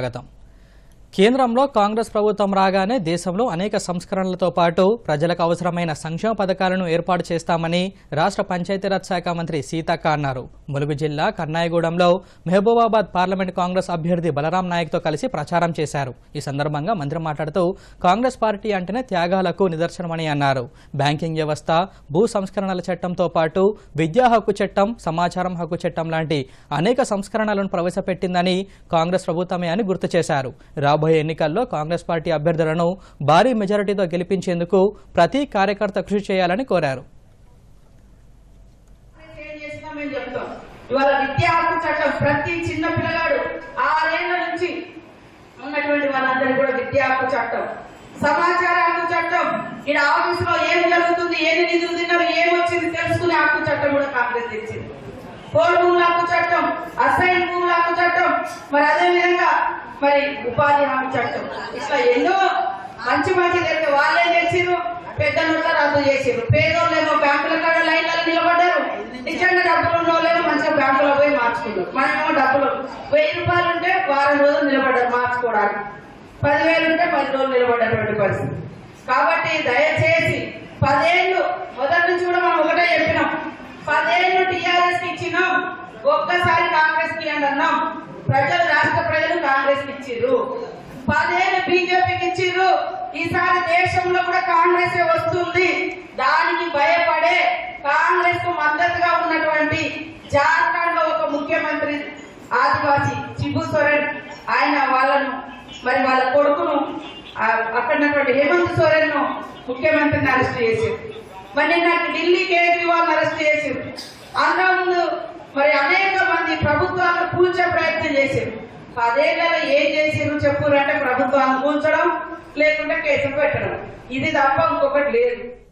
స్వాగతం. కేంద్రంలో కాంగ్రెస్ ప్రభుత్వం రాగానే దేశంలో అనేక సంస్కరణలతో పాటు ప్రజలకు అవసరమైన సంక్షేమ పథకాలను ఏర్పాటు చేస్తామని రాష్ట్ర పంచాయతీరాజ్ శాఖ మంత్రి సీతక్క అన్నారు. ములుగు జిల్లా కన్నాయగూడెంలో మహబూబాబాద్ పార్లమెంట్ కాంగ్రెస్ అభ్యర్థి బలరాం నాయక్తో కలిసి ప్రచారం చేశారు. ఈ సందర్భంగా మంత్రి మాట్లాడుతూ కాంగ్రెస్ పార్టీ అంటేనే త్యాగాలకు నిదర్శనమని అన్నారు. బ్యాంకింగ్ వ్యవస్థ, భూ సంస్కరణల చట్టంతో పాటు విద్యా హక్కు చట్టం, సమాచారం హక్కు చట్టం లాంటి అనేక సంస్కరణలను ప్రవేశపెట్టిందని కాంగ్రెస్ ప్రభుత్వమే అని గుర్తు చేశారు. రాబోయే ఎన్నికల్లో కాంగ్రెస్ పార్టీ అభ్యర్థులను భారీ మెజారిటీతో గెలిపించేందుకు ప్రతి కార్యకర్త కృషి చేయాలని కోరారు. ఇవాళ విద్యా హక్కు చట్టం ప్రతి చిన్న పిల్లగాడు 6 ఏళ్ల నుంచి ఉన్నటువంటి వాళ్ళందరికీ కూడా విద్యా హక్కు చట్టం, సమాచార హక్కు చట్టం, ఇక్కడ ఆఫీసులో ఏం జరుగుతుంది, ఏది నిధులు తిన్నారు, ఏమొచ్చింది తెలుసుకునే హక్కు చట్టం కూడా కాంగ్రెస్ తెచ్చింది. కోడ్ భూముల హక్కు చట్టం, అసైన్ భూముల హక్కు చట్టం, మరి అదే విధంగా మరి ఉపాధి హామీ చట్టం, ఇట్లా ఎన్నో మంచి జరిగితే వాళ్ళే తెచ్చిరు. పెద్ద నోట్ల రద్దు చేసిరు. పేదోళ్ళేమో బ్యాంకుల కాడ లైన్లలో నిలబడ్డారు. నిజంగా డబ్బులు ఉన్న వాళ్ళేమో మంచిగా బ్యాంకులో పోయి మార్చుకున్నారు. మనమేమో డబ్బులు 1000 రూపాయలు ఉంటే వారం రోజులు నిలబడ్డారు మార్చుకోవడానికి, 10,000 ఉంటే 10 రోజులు నిలబడ్డటువంటి పరిస్థితి. కాబట్టి దయచేసి 10 ఏళ్ళు మొదటి నుంచి కూడా మనం ఒకటే చెప్పినాం, 10 ఏళ్ళు టీఆర్ఎస్ కి ఇచ్చినాం, ఒక్కసారి కాంగ్రెస్ కి అన్నాం. ప్రజలు, రాష్ట్ర ప్రజలు కాంగ్రెస్ కి ఇచ్చిర్రు. 10 ఏళ్ళు బీజేపీకి ఇచ్చిర్రు. ఈసారి దేశంలో కూడా కాంగ్రెస్ వస్తుంది. దానికి భయపడే కాంగ్రెస్ కు మద్దతుగా ఉన్నటువంటి జార్ఖండ్ లో ఒక ముఖ్యమంత్రి ఆదివాసీ చిబు సోరెన్, ఆయన వాళ్ళను మరి వాళ్ళ కొడుకును అక్కడున్నటువంటి హేమంత్ సోరెన్ ను ముఖ్యమంత్రిని అరెస్ట్ చేశారు. మరి నాకు ఢిల్లీ కేజ్రీవాల్ అరెస్ట్ చేశారు. అంతకుముందు మరి అనేక మంది ప్రభుత్వాలను కూల్చే ప్రయత్నం చేశారు. 10 ఏళ్లలో ఏం చేసిరు చెప్పురంటే ప్రభుత్వాన్ని కూల్చడం, లేకుంటే కేసులు పెట్టడం, ఇది తప్ప ఇంకొకటి లేదు.